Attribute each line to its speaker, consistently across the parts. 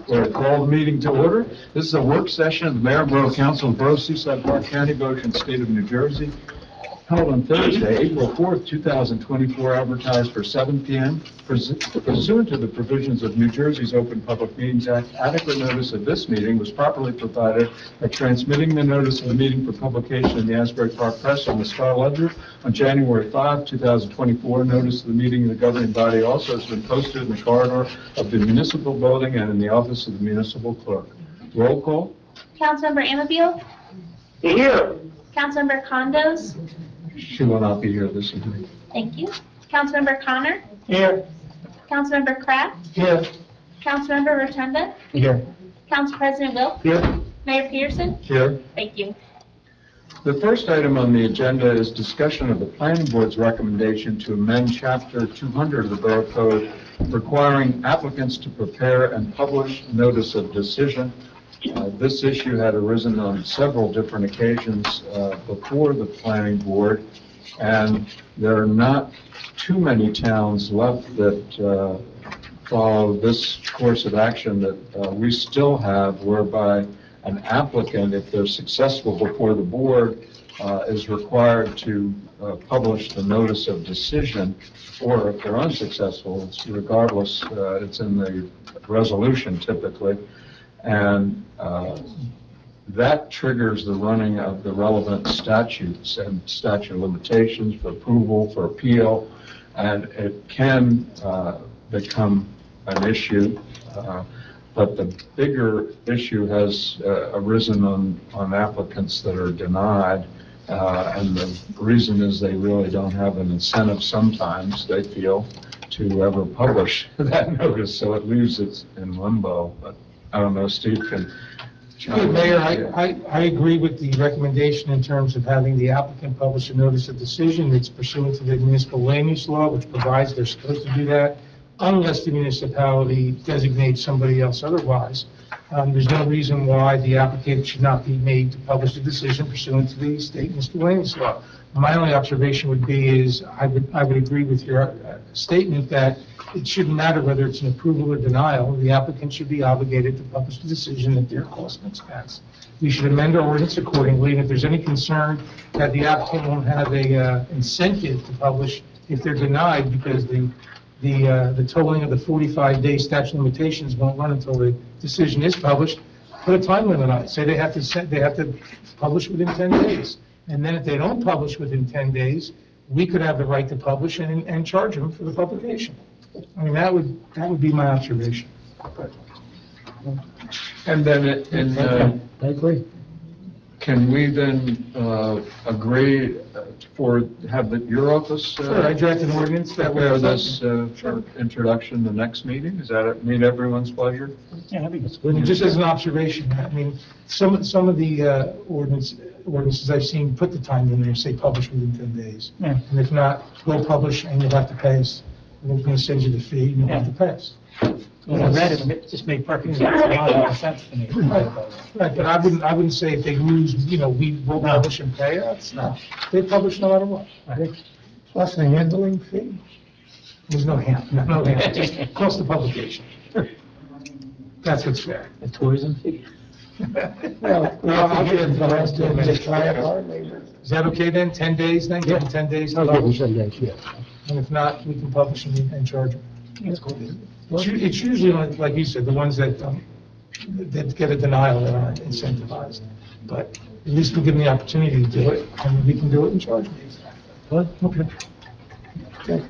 Speaker 1: We'll call the meeting to order. This is a work session of the Mayor and Borough Council of Borough Seaside Park County, Ocean State of New Jersey, held on Thursday, April 4th, 2024, advertised for 7 p.m. Pursuant to the provisions of New Jersey's Open Public Meetings Act, adequate notice of this meeting was properly provided by transmitting the notice of the meeting for publication in the Asbury Park Press on the Star Ledger on January 5, 2024. Notice of the meeting of the governing body also has been posted in the corridor of the municipal building and in the office of the municipal clerk. Roll call.
Speaker 2: Councilmember Anfield?
Speaker 3: Here.
Speaker 2: Councilmember Condos?
Speaker 1: She will not be here this evening.
Speaker 2: Thank you. Councilmember Connor?
Speaker 3: Here.
Speaker 2: Councilmember Kraft?
Speaker 3: Here.
Speaker 2: Councilmember Rotunda?
Speaker 3: Here.
Speaker 2: Council President Wilk?
Speaker 3: Here.
Speaker 2: Mayor Peterson?
Speaker 1: Here.
Speaker 2: Thank you.
Speaker 1: The first item on the agenda is discussion of the planning board's recommendation to amend chapter 200 of the Borough Code requiring applicants to prepare and publish notice of decision. This issue had arisen on several different occasions before the planning board, and there are not too many towns left that follow this course of action that we still have, whereby an applicant, if they're successful before the board, is required to publish the notice of decision, or if they're unsuccessful, it's regardless, it's in the resolution typically. And that triggers the running of the relevant statutes and statute of limitations for approval, for appeal, and it can become an issue. But the bigger issue has arisen on applicants that are denied, and the reason is they really don't have an incentive sometimes, they feel, to ever publish that notice, so it leaves it in limbo. But I don't know, Steve can...
Speaker 3: Mayor, I agree with the recommendation in terms of having the applicant publish a notice of decision. It's pursuant to the municipal land use law, which provides they're supposed to do that, unless the municipality designates somebody else otherwise. There's no reason why the applicant should not be made to publish a decision pursuant to the state municipal land use law. My only observation would be is I would agree with your statement that it shouldn't matter whether it's an approval or denial. The applicant should be obligated to publish the decision at their cost and expense. We should amend our ordinance accordingly, and if there's any concern that the applicant won't have a incentive to publish if they're denied because the tolling of the 45-day statute of limitations won't run until the decision is published, put a time limit on it. Say they have to publish within 10 days. And then if they don't publish within 10 days, we could have the right to publish and charge them for the publication. I mean, that would be my observation.
Speaker 1: And then
Speaker 3: I agree.
Speaker 1: can we then agree have your office
Speaker 3: Sure, I drafted an ordinance that
Speaker 1: prepare
Speaker 3: would...
Speaker 1: this for introduction the next meeting? Does that meet everyone's pleasure?
Speaker 3: Yeah, I think it's good. And just as an observation, I mean, some of the ordinances I've seen put the time in there, say publish within 10 days. Yeah. And if not, we'll publish and you'll have to pay us. We're going to send you the fee and you'll have to pay us.
Speaker 4: When I read it, it just made perfect sense. A lot of sense to me.
Speaker 3: Right, but I wouldn't say if they lose, we will publish and pay us. No, they publish no matter what. Plus the handling fee. There's no handling, just cost of publication. That's what's fair.
Speaker 4: The tourism fee.
Speaker 3: Well, I'll give the rest to them. Is that okay then? 10 days then? Give them 10 days?
Speaker 4: I'll give them 10 days, yeah.
Speaker 3: And if not, we can publish and charge them.
Speaker 4: That's cool.
Speaker 3: It's usually, like you said, the ones that get a denial that aren't incentivized. But at least we give them the opportunity to do it, and we can do it and charge them. Okay.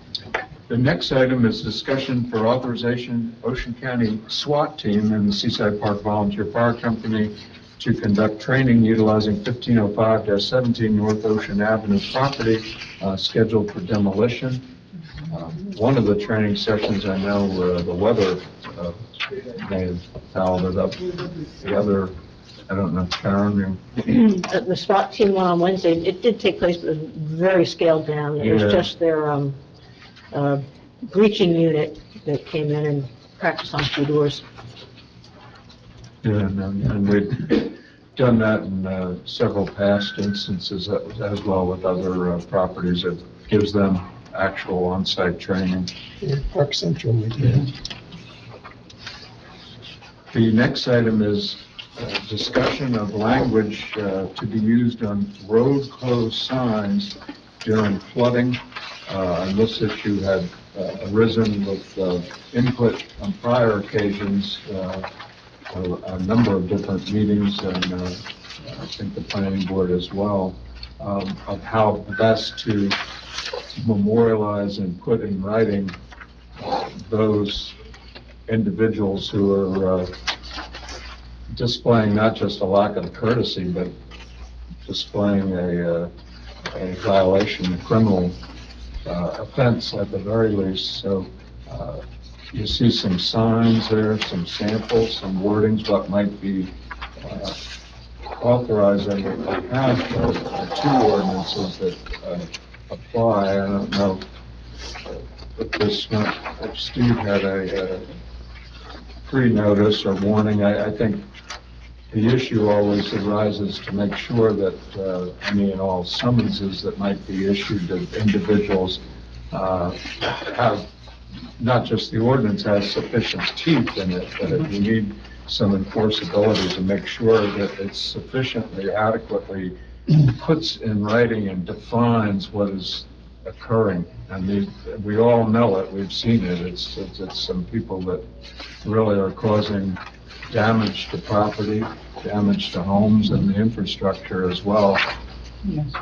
Speaker 1: The next item is discussion for authorization Ocean County SWAT team and the Seaside Park Volunteer Fire Company to conduct training utilizing 1505-17 North Ocean Avenue property scheduled for demolition. One of the training sessions, I know the weather may have fouled it up. The other, I don't know, Karen?
Speaker 5: The SWAT team went on Wednesday. It did take place, but it was very scaled down. It was just their breaching unit that came in and practiced on 2 doors.
Speaker 1: Yeah, and we've done that in several past instances as well with other properties. It gives them actual on-site training.
Speaker 3: Park Central, we did.
Speaker 1: The next item is discussion of language to be used on road closed signs during flooding. And this issue had arisen with input on prior occasions, a number of different meetings, and I think the planning board as well, of how best to memorialize and put in writing those individuals who are displaying not just a lack of courtesy, but displaying a violation, a criminal offense at the very least. So you see some signs there, some samples, some wordings, what might be authorized under the two ordinances that apply. I don't know if Steve had a pre-notice or warning. I think the issue always arises to make sure that any and all summonses that might be issued to individuals have, not just the ordinance has sufficient teeth in it, but if you need some enforceability to make sure that it's sufficiently, adequately puts in writing and defines what is occurring. I mean, we all know it, we've seen it. It's some people that really are causing damage to property, damage to homes and the infrastructure as well.
Speaker 4: Yes.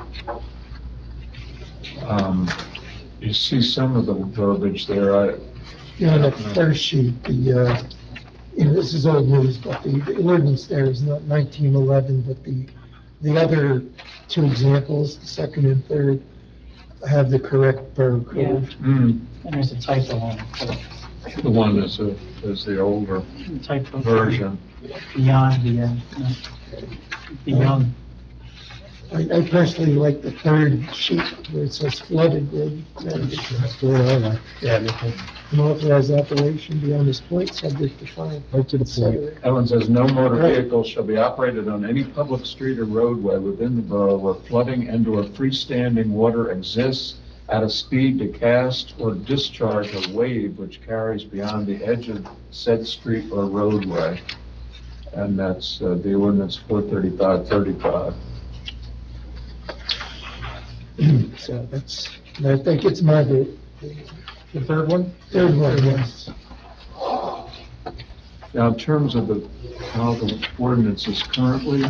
Speaker 1: You see some of the verbiage there.
Speaker 6: On the first sheet, this is old news, but the ordinance there is not 1911, but the other two examples, the second and third, have the correct borough code.
Speaker 4: And there's a typo on it.
Speaker 1: The one is the older
Speaker 4: Typo
Speaker 1: version.
Speaker 4: beyond beyond.
Speaker 6: I personally like the third sheet where it says flooded road.
Speaker 4: Yeah.
Speaker 6: An authorized operation beyond this point, subject to fine. Right to the point.
Speaker 1: Ellen says, no motor vehicle shall be operated on any public street or roadway within the borough where flooding and/or freestanding water exists at a speed to cast or discharge a wave which carries beyond the edge of said street or roadway. And that's the ordinance 43535.
Speaker 6: So I think it's my vote.
Speaker 3: The third one?
Speaker 6: Third one, yes.
Speaker 1: Now, in terms of how the ordinance is currently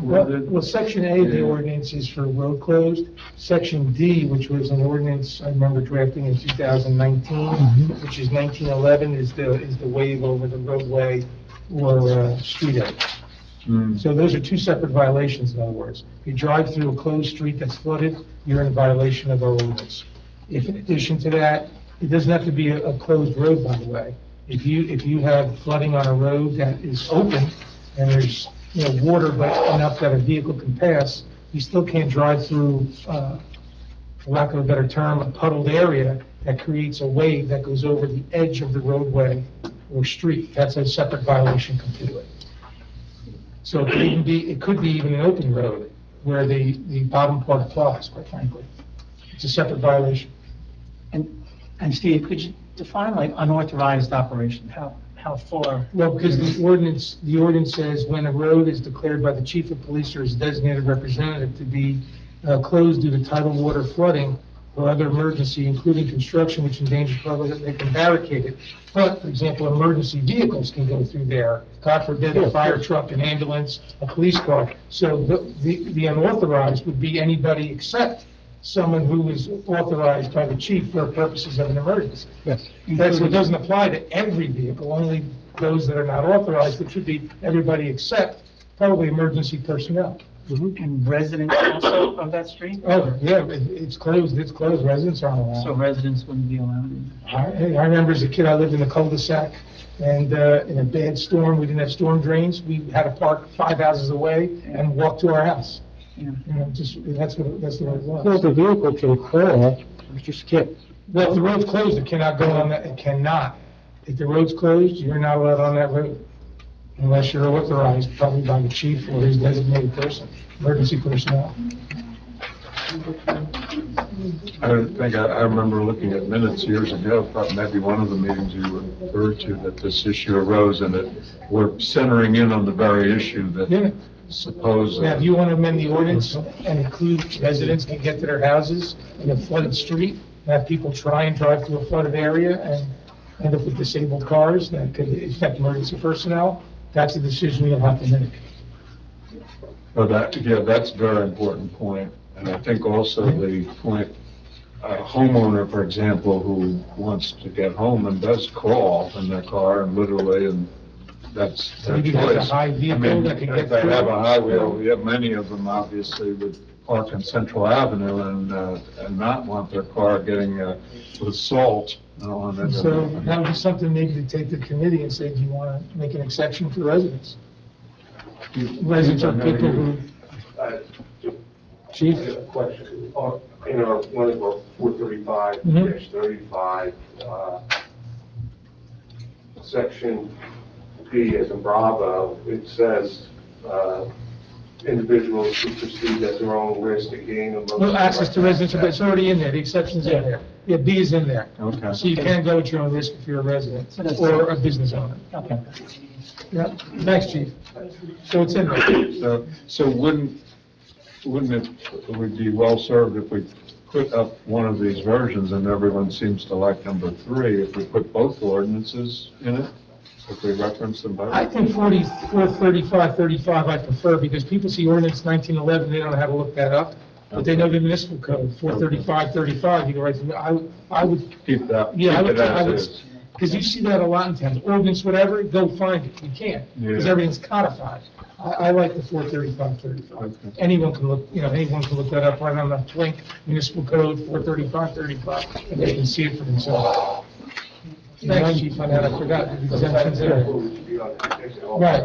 Speaker 1: worded.
Speaker 3: Well, section A of the
Speaker 1: Yeah.
Speaker 3: ordinance is for road closed. Section D, which was an ordinance I remember drafting in 2019, which is 1911, is the wave over the roadway or street edge. So those are two separate violations, in other words. If you drive through a closed street that's flooded, you're in violation of our ordinance. If in addition to that, it doesn't have to be a closed road, by the way. If you have flooding on a road that is open and there's, water but enough that a vehicle can pass, you still can't drive through, for lack of a better term, a puddled area that creates a wave that goes over the edge of the roadway or street. That's a separate violation completely. So it could be even an open road where the bottom part applies, quite frankly. It's a separate violation.
Speaker 4: And Steve, could you define like unauthorized operation? How far?
Speaker 3: Well, because the ordinance says when a road is declared by the chief of police or his designated representative to be closed due to tidal water flooding or other emergency, including construction which endangers public, they can barricade it. But, for example, emergency vehicles can go through there. God forbid, a fire truck, an ambulance, a police car. So the unauthorized would be anybody except someone who is authorized by the chief for purposes of an emergency.
Speaker 6: Yes.
Speaker 3: So it doesn't apply to every vehicle, only those that are not authorized, which would be everybody except probably emergency personnel.
Speaker 4: And residents also of that street?
Speaker 3: Oh, yeah, it's closed, residents aren't
Speaker 4: So
Speaker 3: allowed.
Speaker 4: residents wouldn't be allowed in?
Speaker 3: I remember as a kid, I lived in a cul-de-sac, and in a bad storm, we didn't have storm drains, we had to park 5 houses away and walk to our house.
Speaker 4: Yeah.
Speaker 3: That's the way it
Speaker 6: Well,
Speaker 3: was.
Speaker 6: the vehicle can crawl, just skip.
Speaker 3: Well, if the road's closed, it cannot go on that, it cannot. If the road's closed, you're not allowed on that road, unless you're authorized, probably by the chief or his designated person, emergency personnel.
Speaker 1: I think I remember looking at minutes years ago, thought maybe one of the meetings you referred to that this issue arose and that we're centering in on the very issue
Speaker 3: Yeah.
Speaker 1: that suppose.
Speaker 3: Now, if you want to amend the ordinance and include residents can get to their houses in a flooded street, have people try and drive through a flooded area and end up with disabled cars that could affect emergency personnel, that's a decision you'll have to make.
Speaker 1: Well, that's a very important point. And I think also the point, a homeowner, for example, who wants to get home and does crawl in their car and literally, and that's their
Speaker 3: Maybe has a
Speaker 1: choice.
Speaker 3: high
Speaker 1: I
Speaker 3: vehicle
Speaker 1: mean,
Speaker 3: that can
Speaker 1: if
Speaker 3: get
Speaker 1: they
Speaker 3: through.
Speaker 1: have a high wheel, we have many of them obviously would park on Central Avenue and not want their car getting with salt on it.
Speaker 3: So that would be something maybe to take to the committee and say, do you want to make an exception for residents? Residents are people who, Chief?
Speaker 7: I have a question. In our, one of our 435-35, section B as in Bravo, it says, individuals who proceed at their own risk to gain a motor.
Speaker 3: No access to residential, but it's already in there, the exception's in there. Yeah, B is in there.
Speaker 1: Okay.
Speaker 3: So you can go at your own risk if you're a resident or a business owner.
Speaker 4: Okay.
Speaker 3: Yeah, thanks, Chief. So it's in there.
Speaker 1: So wouldn't it would be well served if we put up one of these versions, and everyone seems to like number 3, if we put both ordinances in it, if we reference them both?
Speaker 3: I think 35 I prefer, because people see ordinance 1911, they don't know how to look that up, but they know the municipal code, 435, you go right through, I would,
Speaker 1: Keep that,
Speaker 3: yeah,
Speaker 1: keep it
Speaker 3: I would,
Speaker 1: as is.
Speaker 3: because you see that a lot in towns, ordinance, whatever, go find it, you can't, because
Speaker 1: Yeah.
Speaker 3: everything's codified. I like the 435.
Speaker 1: Okay.
Speaker 3: Anyone can look, anyone can look that up right on the Twink municipal code, 435, and they can see it for themselves. Thanks, Chief, on that, I forgot, the exemptions there. Right.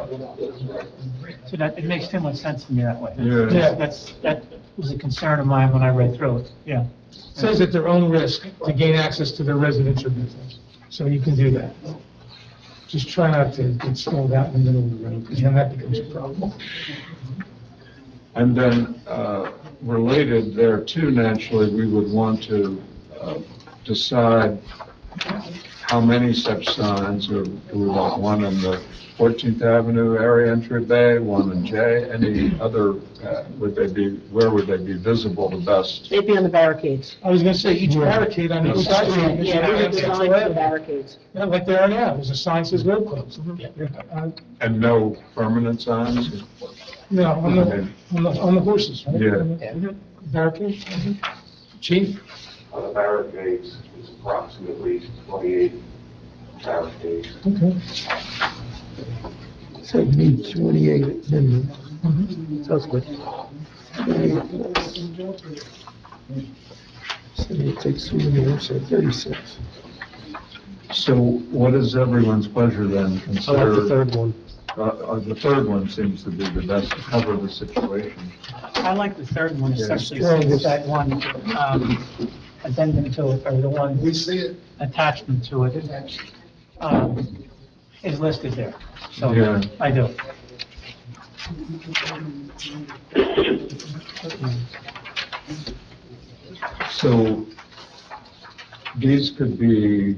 Speaker 4: So that, it makes too much sense to me that way.
Speaker 1: Yeah.
Speaker 4: That was a concern of mine when I read through it, yeah.
Speaker 3: Says at their own risk to gain access to their residence or business. So you can do that. Just try not to get stalled out in the middle of the road, because then that becomes a problem.
Speaker 1: And then, related there too, naturally, we would want to decide how many such signs, or do we want one in the 14th Avenue area entry bay, one in J, any other, where would they be visible the best?
Speaker 5: They'd be on the barricades.
Speaker 3: I was gonna say, each barricade on each side of the street.
Speaker 5: Yeah, they're designed for barricades.
Speaker 3: Yeah, like they are now, there's a sign that says road closed.
Speaker 1: And no permanent signs?
Speaker 3: No, on the horses, right?
Speaker 1: Yeah.
Speaker 3: Barricades. Chief?
Speaker 7: On the barricades, it's approximately 28 barricades.
Speaker 3: Okay.
Speaker 6: So you need 28 at minimum.
Speaker 5: Sounds good.
Speaker 6: So it takes 3 minutes, so 36.
Speaker 1: So what is everyone's pleasure then? Consider
Speaker 6: one.
Speaker 1: the third one seems to be the best to cover the situation.
Speaker 4: I like the third one,
Speaker 1: Yeah.
Speaker 4: especially since that one, addendum to it, or the one attachment to it, is listed there. So,
Speaker 1: Yeah.
Speaker 4: I do.
Speaker 1: So these could be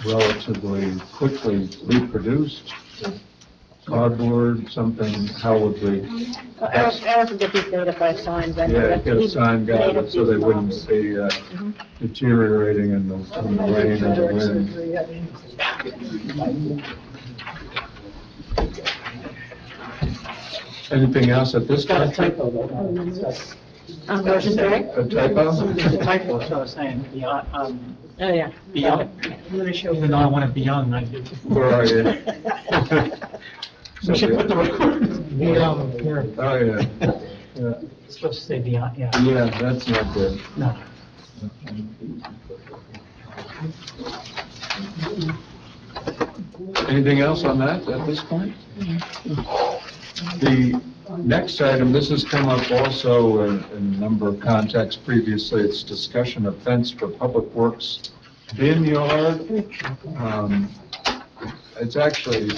Speaker 1: relatively quickly reproduced, cardboard, something, how would we?
Speaker 5: Eric will get these data by sign vendor.
Speaker 1: Yeah, get a sign guided so they wouldn't be deteriorating in the rain and the wind. Anything else at this
Speaker 4: Got a
Speaker 1: time?
Speaker 4: typo though.
Speaker 5: On version 3?
Speaker 1: A typo?
Speaker 4: There's a typo, so I was saying, beyond,
Speaker 5: Oh, yeah.
Speaker 4: beyond, even though I want it beyond 90.
Speaker 1: Where are you?
Speaker 4: We should put the record.
Speaker 3: Here.
Speaker 1: Oh, yeah. Yeah.
Speaker 4: It's supposed to say beyond, yeah.
Speaker 1: Yeah, that's not good.
Speaker 4: No.
Speaker 1: Anything else on that at this point? The next item, this has come up also in a number of contexts previously, it's discussion of fence for public works bin yard. It's actually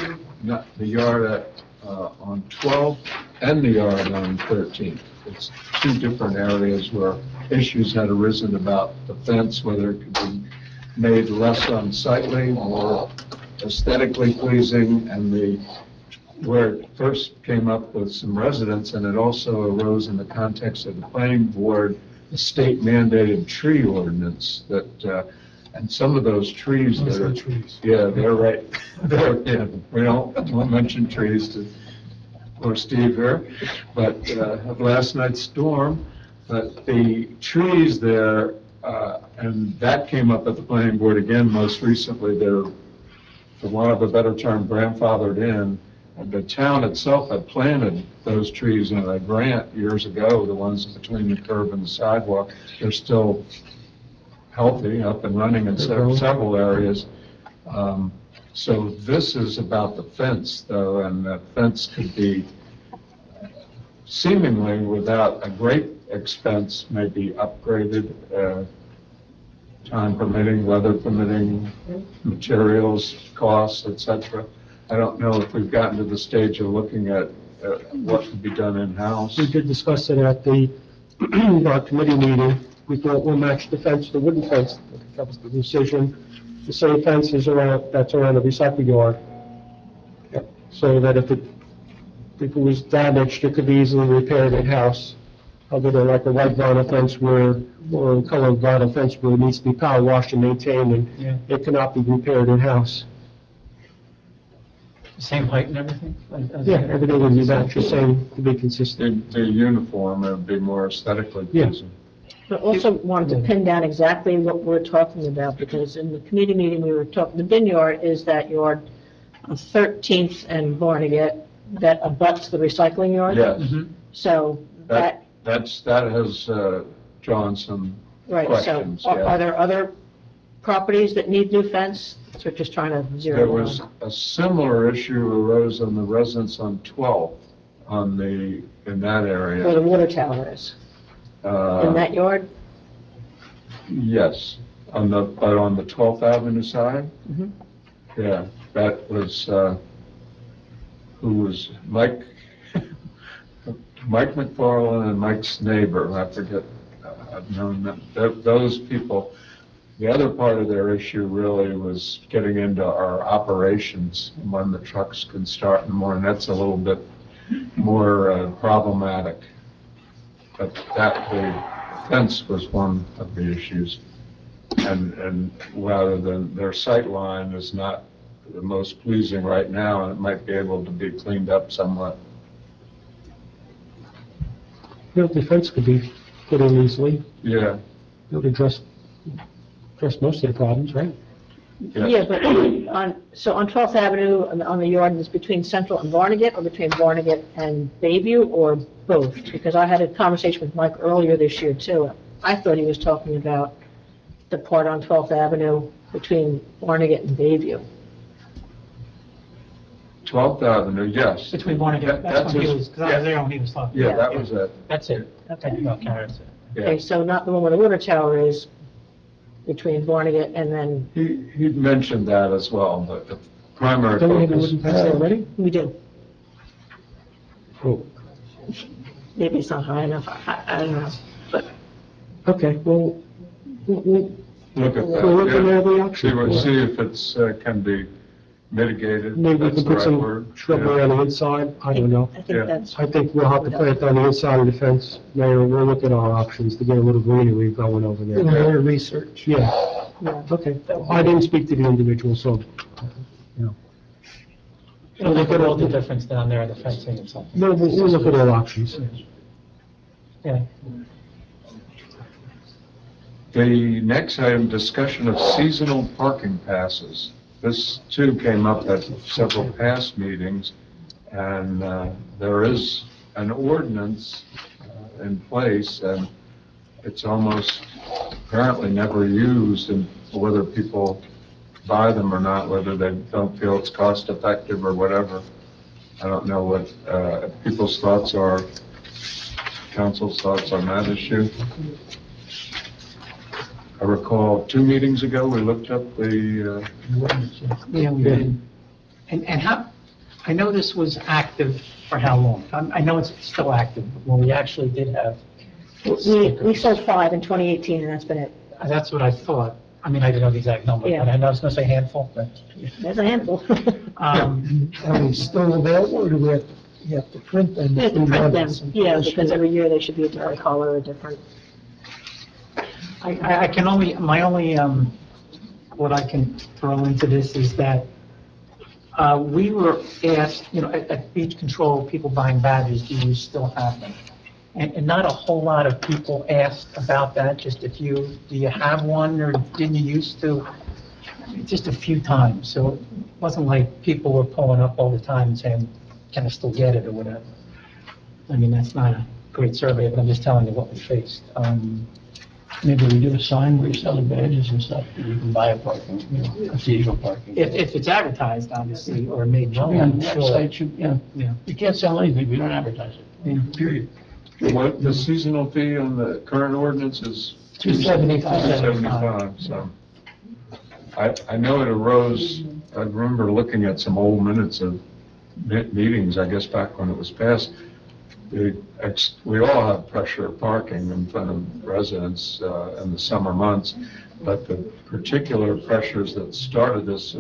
Speaker 1: not the yard at on 12th and the yard on 13th. It's two different areas where issues had arisen about the fence, whether it could be made less unsightly, more aesthetically pleasing, and where it first came up with some residents, and it also arose in the context of the planning board, the state mandated tree ordinance that, and some of those trees that
Speaker 3: Mostly
Speaker 1: are,
Speaker 3: trees.
Speaker 1: yeah, they're right, we won't mention trees or Steve here, but of last night's storm, but the trees there, and that came up at the planning board again most recently, they're, for want of a better term, grandfathered in. And the town itself had planted those trees in a grant years ago, the ones between the curb and the sidewalk. They're still healthy, up and running in several areas. So this is about the fence, though, and the fence could be seemingly without a great expense, maybe upgraded, time permitting, weather permitting, materials, costs, etc. I don't know if we've gotten to the stage of looking at what could be done in-house.
Speaker 8: We did discuss it at the, our committee meeting. We thought we'll match the fence, the wooden fence. That was the decision. The same fence is around, that's around the recycling yard. So that if it was damaged, it could be easily repaired in-house. Other than like a white vinyl fence where, or a colored vinyl fence where it needs to be power washed and maintained, and it cannot be repaired in-house.
Speaker 4: Same height and everything?
Speaker 8: Yeah, everything would be matched the same to be consistent.
Speaker 1: The uniform, it would be more aesthetically
Speaker 8: Yeah.
Speaker 1: pleasing.
Speaker 5: I also wanted to pin down exactly what we're talking about, because in the committee meeting, we were talking, the bin yard is that yard on 13th and Barnegat that abuts the recycling yard.
Speaker 1: Yes,
Speaker 5: So that,
Speaker 1: that has drawn some
Speaker 5: right, so
Speaker 1: questions.
Speaker 5: are
Speaker 1: yeah.
Speaker 5: there other properties that need new fence? So we're just trying to zero
Speaker 1: There
Speaker 5: in
Speaker 1: was
Speaker 5: on.
Speaker 1: a similar issue arose on the residents on 12th in that
Speaker 5: Where the
Speaker 1: area.
Speaker 5: water tower is, in that yard?
Speaker 1: Yes, on the 12th Avenue side?
Speaker 5: Mhm.
Speaker 1: Yeah, that was, who was Mike McFarland and Mike's neighbor, I forget, I've known them, those people. The other part of their issue really was getting into our operations, when the trucks can start and more, and that's a little bit more problematic. But the fence was one of the issues. And rather than, their sight line is not the most pleasing right now, and it might be able to be cleaned up somewhat.
Speaker 8: You know, the fence could be put in easily.
Speaker 1: Yeah.
Speaker 8: It would address most of the problems, right?
Speaker 1: yes.
Speaker 5: Yeah, but on 12th Avenue, on the yard, is between Central and Barnegat, or between Barnegat and Bayview, or both? Because I had a conversation with Mike earlier this year, too. I thought he was talking about the part on 12th Avenue between Barnegat and Bayview.
Speaker 1: 12th Avenue, yes.
Speaker 4: Between Barnegat, that's when he was, because I was there when he was talking.
Speaker 1: Yeah, that was it.
Speaker 4: That's it.
Speaker 5: Okay.
Speaker 4: Okay, that's it.
Speaker 5: Okay,
Speaker 1: Yeah.
Speaker 5: so not the one where the water tower is, between Barnegat and then,
Speaker 1: He'd mentioned that as well, but the primary
Speaker 8: Don't we have a
Speaker 1: focus.
Speaker 8: wooden fence there already?
Speaker 5: we do.
Speaker 8: Oh,
Speaker 5: Maybe it's not high enough, I don't know. But
Speaker 8: okay, well, we'll
Speaker 1: Look at that.
Speaker 8: we'll look
Speaker 1: yeah.
Speaker 8: into every option.
Speaker 1: See if it's, can be mitigated.
Speaker 8: Maybe we
Speaker 1: That's
Speaker 8: can
Speaker 1: the
Speaker 8: put
Speaker 1: right
Speaker 8: some
Speaker 1: word.
Speaker 8: shrubbery
Speaker 1: Yeah.
Speaker 8: on the inside, I don't know.
Speaker 5: I
Speaker 1: Yeah.
Speaker 5: think that's,
Speaker 8: I think we'll have to plant on the inside of the fence, Mayor, we'll look at our options to get a little greenery going over
Speaker 6: A
Speaker 8: there.
Speaker 6: little more research.
Speaker 8: Yeah,
Speaker 5: yeah.
Speaker 8: okay, I didn't speak to the individual, so, you know.
Speaker 4: It'll make a world of difference down there, the fencing and stuff.
Speaker 8: No, we'll look at all options.
Speaker 4: Yeah.
Speaker 1: The next item, discussion of seasonal parking passes. This too came up at several past meetings, and there is an ordinance in place, and it's almost apparently never used, and whether people buy them or not, whether they don't feel it's cost effective or whatever. I don't know what people's thoughts are, council's thoughts on that issue. I recall 2 meetings ago, we looked up the,
Speaker 4: Yeah, we did. And how, I know this was active for how long? I know it's still active, but when we actually did have
Speaker 5: We sold 5 in 2018, and that's been it.
Speaker 4: That's what I thought. I mean, I didn't know the exact number,
Speaker 5: Yeah.
Speaker 4: but I know I was going to say handful, but,
Speaker 5: There's a handful.
Speaker 6: Are they still available, or do we have, you have to print them?
Speaker 5: We have to
Speaker 6: if we
Speaker 5: print
Speaker 6: want
Speaker 5: them,
Speaker 6: some
Speaker 5: yeah,
Speaker 6: issue?
Speaker 5: because every year they should be a different color or different.
Speaker 4: I can only, my only, what I can throw into this is that we were asked, at beach control, people buying badges, do you still have them? And not a whole lot of people asked about that, just a few. Do you have one, or didn't you used to? Just a few times, so it wasn't like people were pulling up all the time and saying, can I still get it, or whatever. I mean, that's not a great survey, but I'm just telling you what we faced.
Speaker 9: Maybe we do a sign where you're selling badges and stuff, and you can buy a parking, a seasonal parking.
Speaker 4: If it's advertised, obviously, or made
Speaker 9: Should be on
Speaker 4: known,
Speaker 9: the
Speaker 4: sure.
Speaker 9: website,
Speaker 4: Yeah.
Speaker 9: you can't sell anything, we don't advertise it, period.
Speaker 1: What, the seasonal fee on the current ordinance is
Speaker 6: $275.
Speaker 1: $275, so. I know it arose, I remember looking at some old minutes of meetings, I guess back when it was passed. We all have pressure parking in front of residents in the summer months, but the particular pressures that started this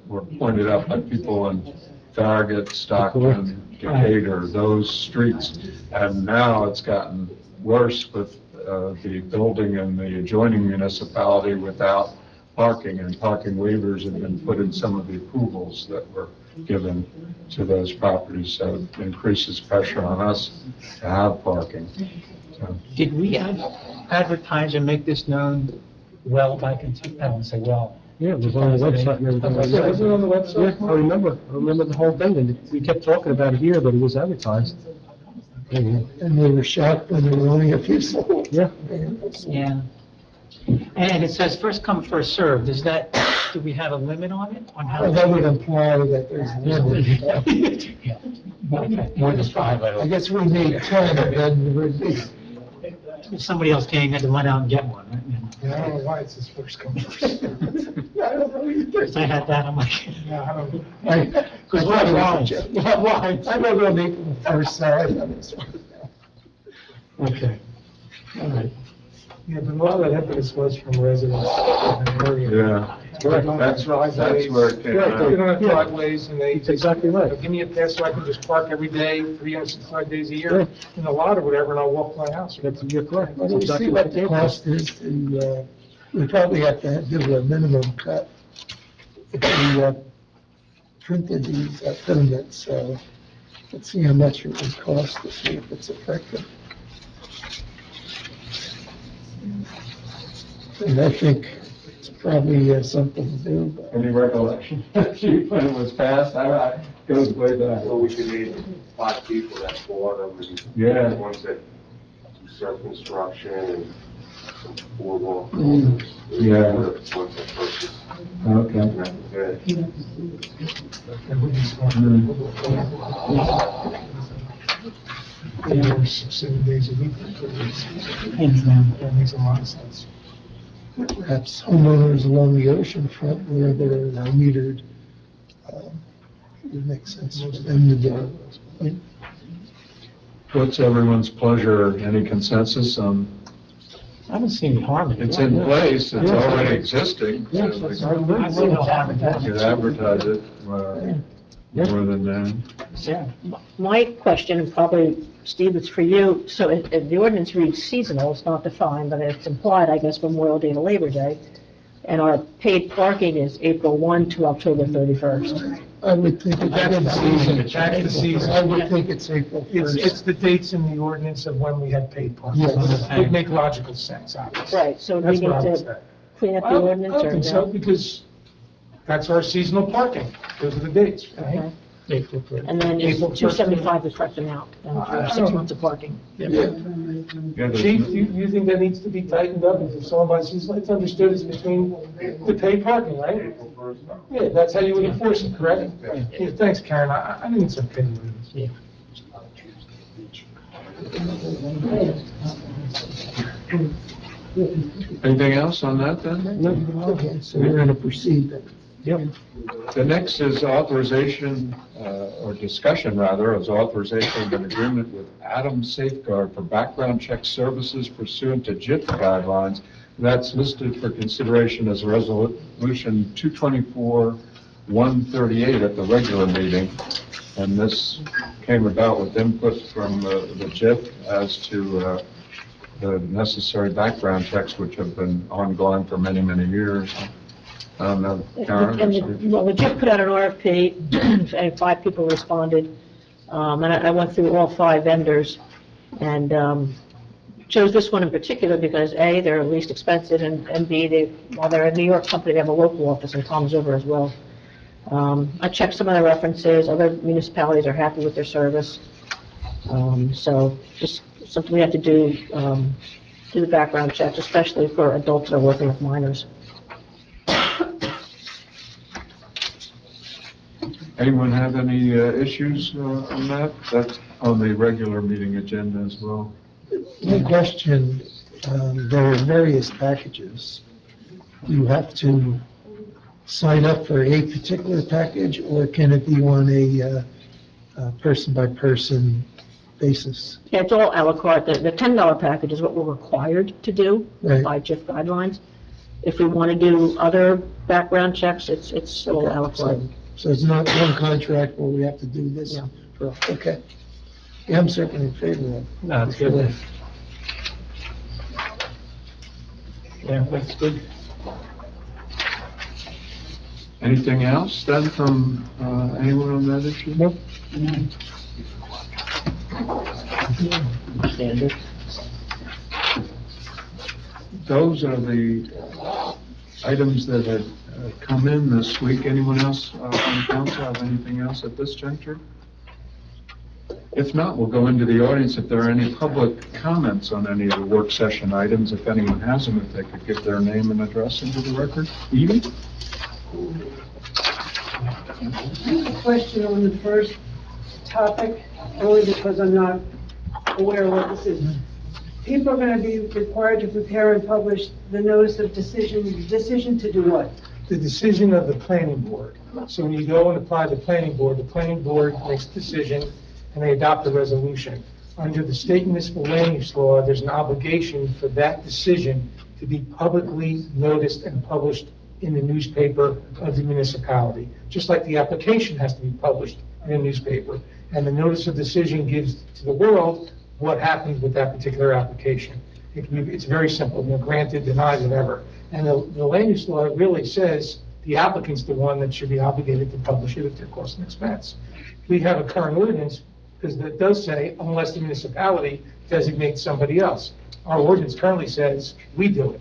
Speaker 1: were pointed out by people in Farragut, Stockton, Decatur, those streets. And now it's gotten worse with the building and the adjoining municipality without parking, and parking waivers have been put in some of the approvals that were given to those properties, so it increases pressure on us to have parking. So,
Speaker 4: Did we advertise and make this known well back in, I don't want to say well.
Speaker 8: Yeah, it was on the website and everything.
Speaker 3: Was it on the website?
Speaker 8: Yeah, I remember the whole thing, and we kept talking about it here, but it was advertised.
Speaker 6: And they were shocked when there were only a few sold.
Speaker 8: Yeah.
Speaker 4: Yeah. And it says first come, first served. Do we have a limit on it? On how?
Speaker 6: Well, that would imply that there's a limit.
Speaker 4: Okay.
Speaker 9: More than 5, I
Speaker 6: I
Speaker 9: don't.
Speaker 6: guess we made 10, and then we're,
Speaker 4: If somebody else came, had to run out and get one, right?
Speaker 3: Yeah, I don't know why it's his first come first.
Speaker 6: I don't know either.
Speaker 4: Because I had that, I'm like,
Speaker 3: Yeah, I don't know.
Speaker 6: Because
Speaker 4: what lines? What lines?
Speaker 6: I'm not going to make the first side.
Speaker 4: okay. All right.
Speaker 3: Yeah, but a lot of that impetus was from residents in the area.
Speaker 1: yeah, that's where it came
Speaker 3: They
Speaker 1: out.
Speaker 3: don't have driveways, and they.
Speaker 8: That's exactly right.
Speaker 3: Give me a pass so I can just park every day, 365 days a year, in the lot or whatever, and I'll walk to my house.
Speaker 8: You're correct.
Speaker 6: Well,
Speaker 8: That's
Speaker 6: we
Speaker 8: exactly
Speaker 6: see
Speaker 8: what
Speaker 6: what
Speaker 8: it
Speaker 6: the
Speaker 8: came
Speaker 6: cost is to, we probably have to do a minimum cut if we printed these permits, so let's see how much it would cost to see if it's effective. And I think it's probably something to do, but
Speaker 1: Any recollection when it was passed? It goes way back.
Speaker 7: So we should need 5 people that bought them, and
Speaker 1: Yeah.
Speaker 7: the ones that do surf construction and some boardwalk.
Speaker 1: Yeah.
Speaker 7: The ones that purchase.
Speaker 1: Okay.
Speaker 7: And that's it.
Speaker 3: And we just want to 7 days a week.
Speaker 4: Hands down.
Speaker 3: That makes a lot of sense.
Speaker 6: perhaps homeowners along the ocean front where they're metered, it would make sense for them to do it.
Speaker 1: What's everyone's pleasure? Any consensus on,
Speaker 4: I don't see any harm in it.
Speaker 1: it's in place, it's already existing. so
Speaker 8: Yes,
Speaker 1: we
Speaker 8: that's
Speaker 1: could
Speaker 8: our
Speaker 4: I would not advertise
Speaker 1: advertise it more than that.
Speaker 4: Yeah.
Speaker 5: My question, and probably, Steve, it's for you, so if the ordinance reads seasonal, it's not defined, but it's implied, I guess, Memorial Day to Labor Day, and our paid parking is April 1 to October 31st.
Speaker 6: I would think it's
Speaker 3: That's the season.
Speaker 6: April.
Speaker 3: That's the season.
Speaker 6: I would think it's April
Speaker 3: It's
Speaker 6: 1st.
Speaker 3: the dates in the ordinance of when we had paid parking.
Speaker 6: Yes.
Speaker 3: It would make logical sense, obviously.
Speaker 5: Right, so we
Speaker 3: That's
Speaker 5: need
Speaker 3: what I would
Speaker 5: to
Speaker 3: say.
Speaker 5: clean up
Speaker 3: I
Speaker 5: the
Speaker 3: don't
Speaker 5: ordinance, or
Speaker 3: think so,
Speaker 5: no?
Speaker 3: because that's our seasonal parking. Those are the dates, right?
Speaker 5: Okay.
Speaker 3: April 1st.
Speaker 5: And then is
Speaker 3: April 1st.
Speaker 5: 275 the correct amount, and for 6 months of parking?
Speaker 1: Yeah, there's
Speaker 3: Chief,
Speaker 1: no-
Speaker 3: you think that needs to be tightened up? If someone buys seasonal, it's understood it's between the paid parking, right? Yeah, that's how you would enforce it, correct? Yeah, thanks, Karen. I think it's okay.
Speaker 4: Yeah.
Speaker 1: Anything else on that then?
Speaker 6: Okay, so we're going to proceed then.
Speaker 8: Yep.
Speaker 1: The next is authorization, or discussion rather, is authorization of an agreement with Adam Safeguard for background check services pursuant to JIT guidelines. That's listed for consideration as Resolution 224-138 at the regular meeting. And this came about with input from the JIT as to the necessary background checks, which have been ongoing for many, many years. I don't know, Karen?
Speaker 5: Well, we just put out an RFP, and 5 people responded, and I went through all 5 vendors, and chose this one in particular because A, they're least expensive, and B, while they're a New York company, they have a local office in Tom's River as well. I checked some of the references, other municipalities are happy with their service, so just something we have to do the background checks, especially for adults that are working with minors.
Speaker 1: Anyone have any issues on that? That's on the regular meeting agenda as well.
Speaker 6: One question, there are various packages. Do you have to sign up for a particular package, or can it be on a person-by-person basis?
Speaker 5: Yeah, it's all à la carte. The $10 package is what we're required to do
Speaker 6: Right.
Speaker 5: by JIF guidelines. If we want to do other background checks, it's all à la carte.
Speaker 6: So it's not one contract where we have to do this?
Speaker 5: Yeah.
Speaker 6: Okay. Yeah, I'm certainly in favor of it.
Speaker 9: No, it's good. Yeah, that's good.
Speaker 1: Anything else then from anyone on that issue?
Speaker 6: Nope.
Speaker 9: Standard.
Speaker 1: Those are the items that had come in this week. Anyone else on the council have anything else at this juncture? If not, we'll go into the audience if there are any public comments on any of the work session items. If anyone has them, if they could give their name and address into the record. Evie?
Speaker 10: I have a question on the first topic, only because I'm not aware of what this is. People are going to be required to prepare and publish the notice of decision to do what?
Speaker 3: The decision of the planning board. So when you go and apply to the planning board makes a decision, and they adopt a resolution. Under the state municipal land use law, there's an obligation for that decision to be publicly noticed and published in the newspaper of the municipality, just like the application has to be published in a newspaper. And the notice of decision gives to the world what happened with that particular application. It's very simple, granted, denied, whatever. And the land use law really says the applicant's the one that should be obligated to publish it at their cost and expense. We have a current ordinance, because that does say, unless the municipality designates somebody else. Our ordinance currently says we do it,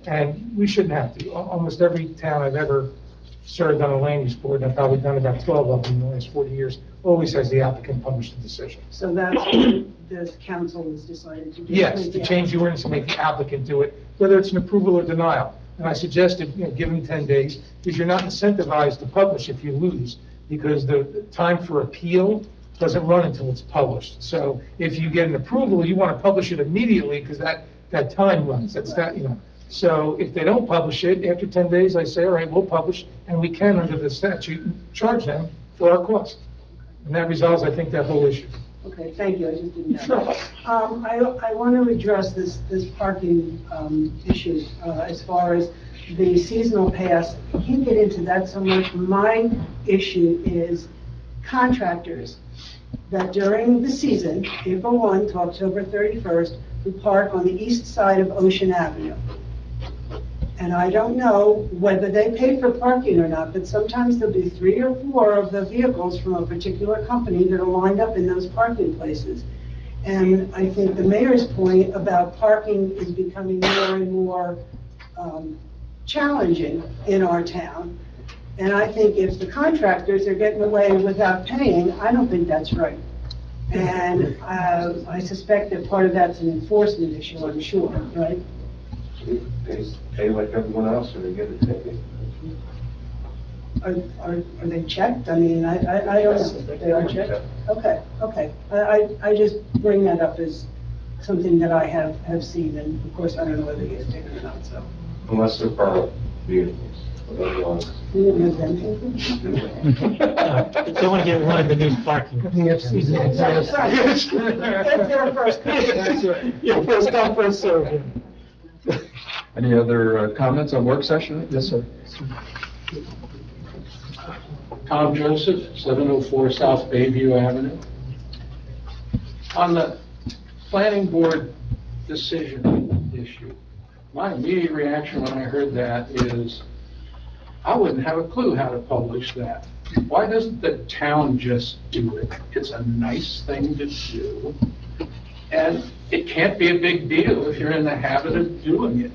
Speaker 3: and we shouldn't have to. Almost every town I've ever served on a land use board, and I've probably done about 12 of them in the last 40 years, always has the applicant publish the decision.
Speaker 10: So that's what this council has decided to do?
Speaker 3: Yes, to change the ordinance and make the applicant do it, whether it's an approval or denial. And I suggested, give them 10 days, because you're not incentivized to publish if you lose, because the time for appeal doesn't run until it's published. So if you get an approval, you want to publish it immediately, because that time runs, So if they don't publish it, after 10 days, I say, all right, we'll publish, and we can, under the statute, charge them for our cost. And that resolves, I think, that whole issue.
Speaker 10: Okay, thank you, I just didn't know.
Speaker 3: Sure.
Speaker 10: I want to address this parking issue as far as the seasonal pass. I can't get into that so much. My issue is contractors that during the season, April 1 to October 31st, who park on the east side of Ocean Avenue. And I don't know whether they pay for parking or not, but sometimes there'll be 3 or 4 of the vehicles from a particular company that are lined up in those parking places. And I think the mayor's point about parking is becoming more and more challenging in our town. And I think if the contractors are getting away without paying, I don't think that's right. And I suspect that part of that's an enforcement issue, I'm sure, right?
Speaker 7: They pay like everyone else, or they get a ticket.
Speaker 10: Are they checked? I mean, I don't know. They are checked? Okay. I just bring that up as something that I have seen, and of course, I don't know whether they get a ticket or not, so.
Speaker 7: Unless they're borrowed vehicles.
Speaker 10: You didn't have that.
Speaker 4: They want to get one of the new parking.
Speaker 6: We have seasonal
Speaker 10: That's
Speaker 6: pass.
Speaker 10: right. That's their first.
Speaker 6: That's right.
Speaker 4: Yeah, first come, first served.
Speaker 1: Any other comments on work session? Yes, sir.
Speaker 11: Tom Joseph, 704 South Bayview Avenue. On the planning board decision issue, my immediate reaction when I heard that is, I wouldn't have a clue how to publish that. Why doesn't the town just do it? It's a nice thing to do, and it can't be a big deal if you're in the habit of doing it.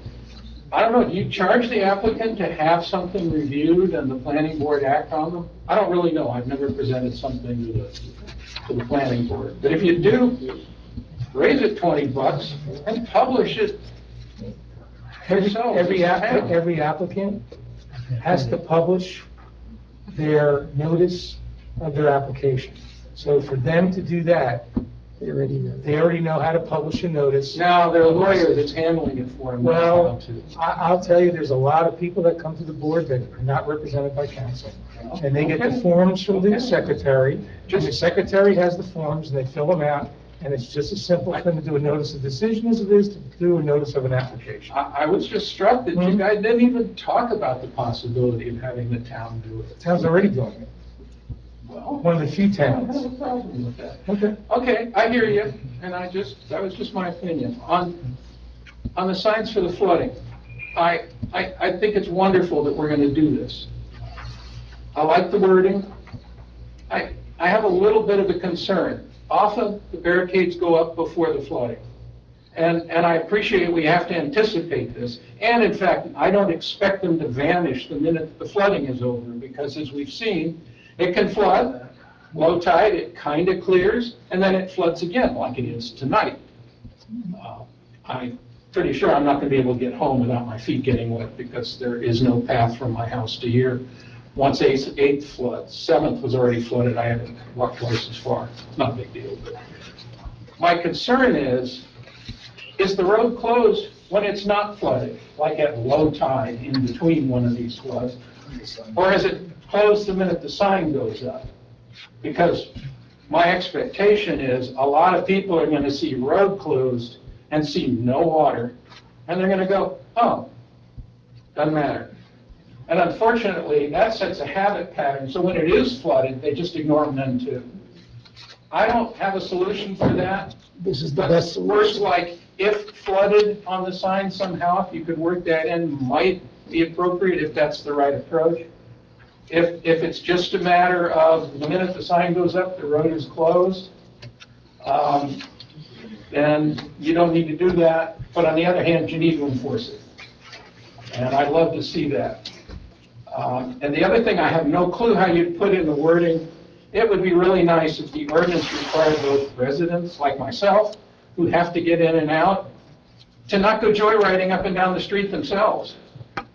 Speaker 11: I don't know, do you charge the applicant to have something reviewed and the planning board act on them? I don't really know, I've never presented something to the planning board. But if you do, raise it $20 and publish it yourself.
Speaker 3: Every applicant has to publish their notice of their application. So for them to do that,
Speaker 6: They already know.
Speaker 3: they already know how to publish a notice.
Speaker 11: Now, their lawyer that's handling it for them.
Speaker 3: Well, I'll tell you, there's a lot of people that come to the board that are not represented by council. And they get the forms from the secretary, and the secretary has the forms, and they fill them out, and it's just a simple thing to do a notice of decision as it is to do a notice of an application.
Speaker 11: I was just struck that you guys didn't even talk about the possibility of having the town do it.
Speaker 3: The town's already doing it,
Speaker 11: Well,
Speaker 3: one of the few
Speaker 11: I don't
Speaker 3: towns.
Speaker 11: have a problem with that.
Speaker 3: Okay.
Speaker 11: Okay, I hear you, and that was just my opinion. On the signs for the flooding, I think it's wonderful that we're gonna do this. I like the wording. I have a little bit of a concern. Often, the barricades go up before the flooding. And I appreciate we have to anticipate this. And in fact, I don't expect them to vanish the minute the flooding is over, because as we've seen, it can flood, low tide, it kind of clears, and then it floods again, like it is tonight. I'm pretty sure I'm not going to be able to get home without my feet getting wet, because there is no path from my house to here. Once eighth floods, 7th was already flooded, I had to walk twice as far. It's not a big deal, but my concern is the road closed when it's not flooded, like at low tide in between one of these floods? Or is it closed the minute the sign goes up? Because my expectation is a lot of people are going to see road closed and see no water, and they're going to go, oh, doesn't matter. And unfortunately, that sets a habit pattern, so when it is flooded, they just ignore them then too. I don't have a solution for that.
Speaker 6: This is the best
Speaker 11: Words
Speaker 6: solution.
Speaker 11: like, if flooded on the sign somehow, if you could work that in, might be appropriate if that's the right approach. If it's just a matter of the minute the sign goes up, the road is closed, then you don't need to do that. But on the other hand, you need to enforce it. And I'd love to see that. And the other thing, I have no clue how you'd put in the wording. It would be really nice if the ordinance required both residents, like myself, who have to get in and out, to not go joyriding up and down the street themselves.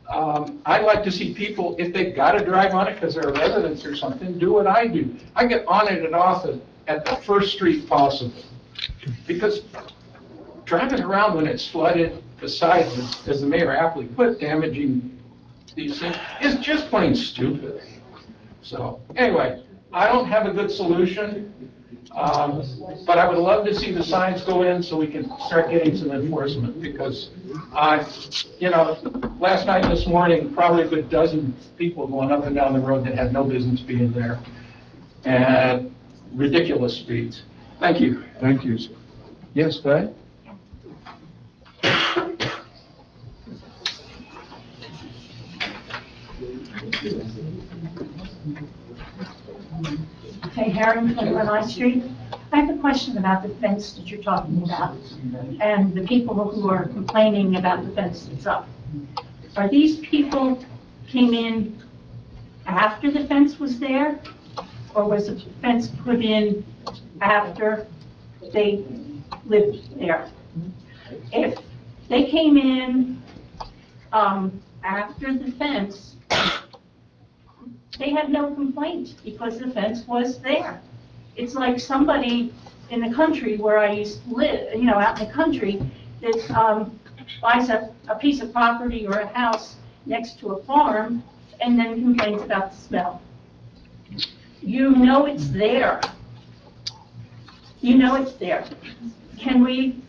Speaker 11: I'd like to see people, if they've got to drive on it because they're residents or something, do what I do. I get on it and off it at the first street possible. Because driving around when it's flooded, besides, as the mayor aptly put, damaging these things, is just plain stupid. So, anyway, I don't have a good solution, but I would love to see the signs go in so we can start getting some enforcement, because last night and this morning, probably a good dozen people going up and down the road that had no business being there, and ridiculous speeds. Thank you.
Speaker 1: Thank you, sir. Yes, Fay?
Speaker 12: Hey, Harrington, from Line Street. I have a question about the fence that you're talking about, and the people who are complaining about the fence that's up. Are these people came in after the fence was there, or was the fence put in after they lived there? If they came in after the fence, they had no complaint because the fence was there. It's like somebody in the country where I used to live, out in the country, that buys a piece of property or a house next to a farm, and then complains about the smell. You know it's there. You know it's there. Can we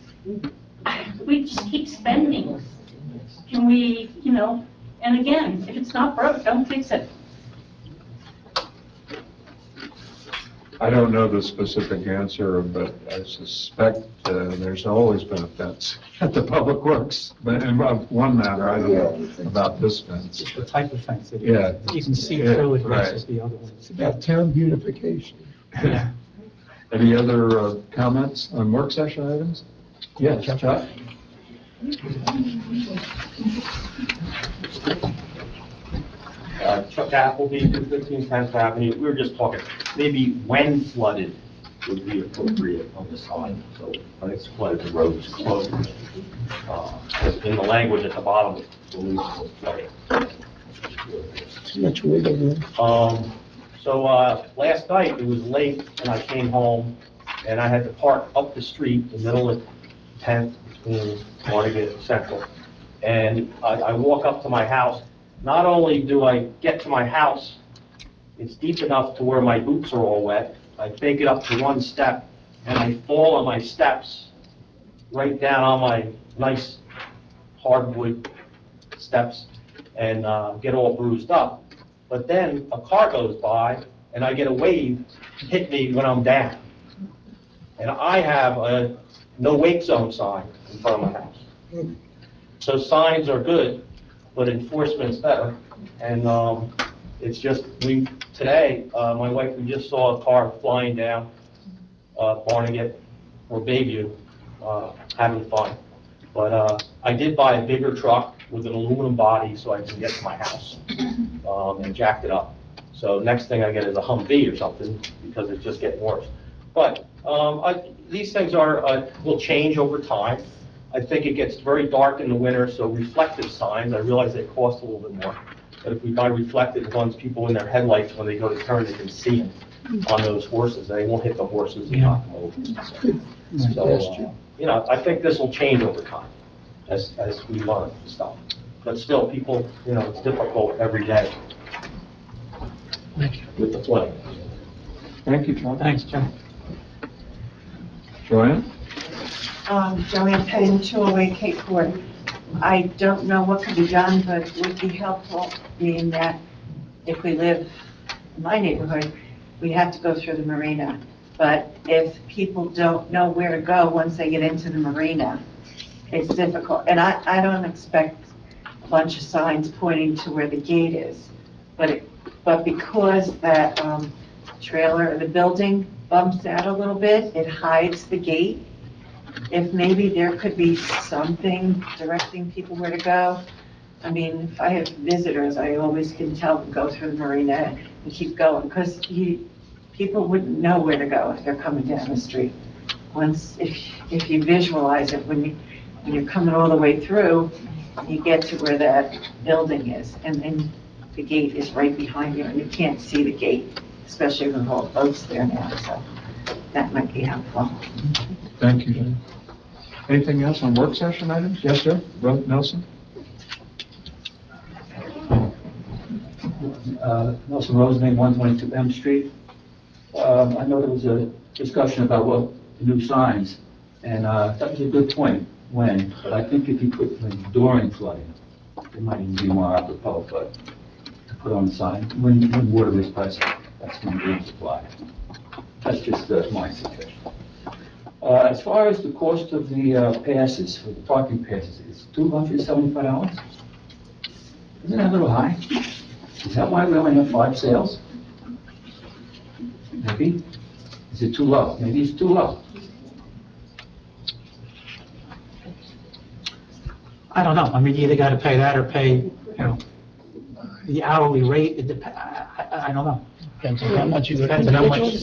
Speaker 12: just keep spending? Can we, and again, if it's not broke, don't fix it.
Speaker 1: I don't know the specific answer, but I suspect there's always been a fence at the Public Works. But in one matter, I don't know about this fence.
Speaker 4: It's the type of fence it is.
Speaker 1: Yeah.
Speaker 4: You can see
Speaker 1: Yeah,
Speaker 4: through it
Speaker 1: right.
Speaker 4: versus the other ones.
Speaker 6: It's about town beautification.
Speaker 4: Yeah.
Speaker 1: Any other comments on work session items? Yes, Chuck?
Speaker 13: Chuck Appleby, 215 10th Avenue. We were just talking, maybe when flooded would be appropriate on the sign. So when it's flooded, the road is closed. In the language at the bottom, the lease was flooded.
Speaker 6: Too much wiggle room.
Speaker 13: So last night, it was late, and I came home, and I had to park up the street, the middle of 10th, between Barnegat and Central. And I walk up to my house. Not only do I get to my house, it's deep enough to where my boots are all wet. I take it up to one step, and I fall on my steps, right down on my nice hardwood steps, and get all bruised up. But then a car goes by, and I get a wave hit me when I'm down. And I have a no wake zone sign in front of my house. So signs are good, but enforcement's better. And it's just, today, my wife, we just saw a car flying down Barnegat or Bayview, having fun. But I did buy a bigger truck with an aluminum body so I can get to my house, and jacked it up. So next thing I get is a Humvee or something, because it's just getting worse. But these things will change over time. I think it gets very dark in the winter, so reflective signs, I realize they cost a little bit more. But if we buy reflective ones, people in their headlights, when they go to turn, they can see them on those horses. They won't hit the horses and knock them over. So, I think this will change over time as we learn stuff. But still, people, it's difficult every day with the flooding.
Speaker 1: Thank you, John.
Speaker 4: Thanks, Jim.
Speaker 1: Joanne?
Speaker 14: Joanne Payne, 208 Cape Court. I don't know what can be done, but it would be helpful, being that if we live in my neighborhood, we have to go through the marina. But if people don't know where to go once they get into the marina, it's difficult. And I don't expect a bunch of signs pointing to where the gate is. But because that trailer, the building bumps out a little bit, it hides the gate. If maybe there could be something directing people where to go. I mean, if I have visitors, I always can tell them go through the marina and keep going, because people wouldn't know where to go if they're coming down the street. If you visualize it, when you're coming all the way through, you get to where that building is, and then the gate is right behind you, and you can't see the gate, especially with all the boats there now, so that might be helpful.
Speaker 1: Thank you, John. Anything else on work session items? Yes, sir. Nelson?
Speaker 9: Nelson Rosenberg, 122 M Street. I know there was a discussion about, the new signs, and that was a good point, but I think if you put during flooding, it might even be more apropos, but to put on the sign, when water is present, that's when green supply. That's just my suggestion. As far as the cost of the passes, for the parking passes, it's $275. Isn't that a little high? Is that why we only have 5 sales? Maybe? Is it too low? Maybe it's too low.
Speaker 4: I don't know. I mean, you either got to pay that or pay, the hourly rate. I don't know.
Speaker 9: Depends on how much you
Speaker 4: Depends on how much.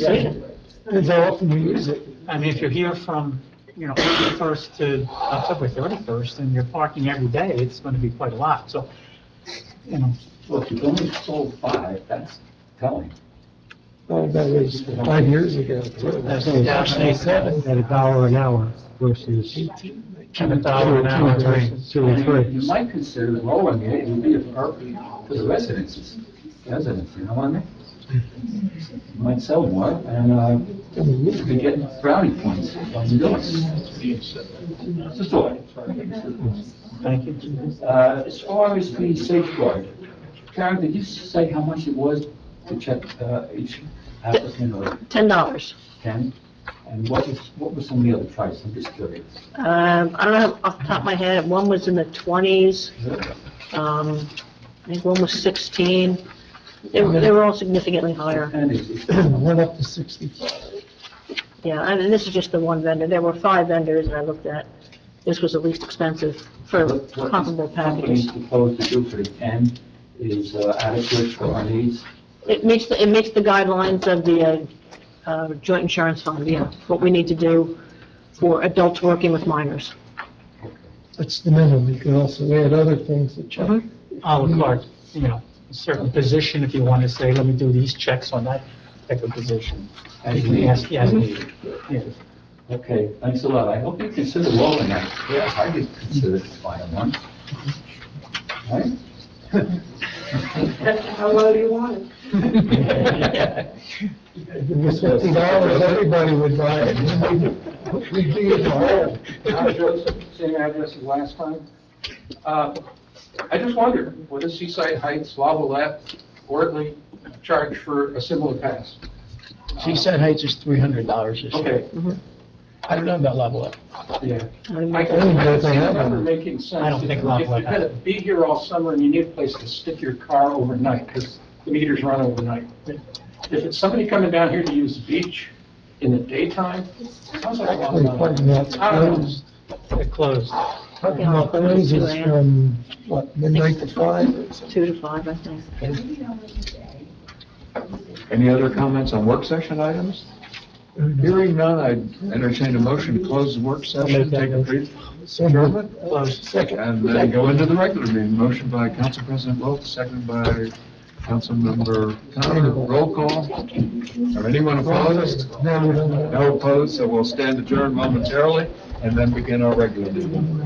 Speaker 6: Depends how often you use it.
Speaker 4: I mean, if you're here from, April 1st to October 31st, and you're parking every day, it's going to be quite a lot. So,
Speaker 9: Well, if you've only sold 5, that's telling.
Speaker 6: Oh, that was 5 years ago.
Speaker 8: At $1 an hour versus
Speaker 4: $1 an hour, right?
Speaker 8: 2 and 3.
Speaker 9: You might consider lowering it, it would be a perk for the residents, you know what I mean? You might sell more, and, you could get brownie points on the doors. It's a thought.
Speaker 4: Thank you.
Speaker 9: As far as the safeguard, Karen, did you say how much it was to check, each applicant or
Speaker 5: $10.
Speaker 9: 10? And what was some of the other prices? I'm just curious.
Speaker 5: I don't know off the top of my head, one was in the 20s, I think one was 16. They were all significantly higher.
Speaker 9: And
Speaker 6: Went up to 65.
Speaker 5: Yeah, and this is just the one vendor. There were 5 vendors that I looked at. This was the least expensive for
Speaker 9: what
Speaker 5: comparable
Speaker 9: this company's
Speaker 5: packages.
Speaker 9: proposed to do for the 10 is adequate for our needs?
Speaker 5: It meets the guidelines of the joint insurance fund, yeah, what we need to do for adults working with minors.
Speaker 6: That's the minimum. You can also add other things that check.
Speaker 4: A la carte, a certain position, if you want to say, let me do these checks on that type of position.
Speaker 9: As
Speaker 4: You can
Speaker 9: needed.
Speaker 4: ask, yeah, as needed. Yes.
Speaker 9: Okay, thanks a lot. I hope you consider lowering that. Yeah, I did consider buying one. Right?
Speaker 10: How low do you want it?
Speaker 6: If it was $50, everybody would buy it. We'd be in the hole.
Speaker 11: Joseph, same address as last time. I just wonder, what does Seaside Heights, Lavalette, Wortley charge for a similar pass?
Speaker 4: Seaside Heights is $300 this year.
Speaker 11: Okay,
Speaker 4: I don't know about Level
Speaker 11: yeah.
Speaker 5: I
Speaker 11: I
Speaker 5: don't
Speaker 6: know if they have
Speaker 11: remember
Speaker 6: them.
Speaker 11: making sense.
Speaker 4: I don't think
Speaker 11: If
Speaker 4: Lavalette
Speaker 11: you're gonna be here all summer and you need a place to stick your car overnight, because the meters run overnight. If it's somebody coming down here to use the beach in the daytime, sounds like a lot
Speaker 6: Actually,
Speaker 11: of money.
Speaker 6: parking lot's
Speaker 11: I don't know.
Speaker 6: closed.
Speaker 4: It closed.
Speaker 6: Parking lot closes from, what, midnight to 5 or something?
Speaker 5: 2 to 5, I think.
Speaker 1: Any other comments on work session items? Hearing none, I entertain a motion to close the work session, take a brief
Speaker 6: So
Speaker 1: adjournment,
Speaker 6: closed. Second.
Speaker 1: and then go into the regular meeting. Motion by Council President Wilk, seconded by Councilmember Connor. Roll call. Are anyone opposed?
Speaker 6: No, we don't know.
Speaker 1: No opposed, so we'll stand adjourned momentarily and then begin our regular meeting.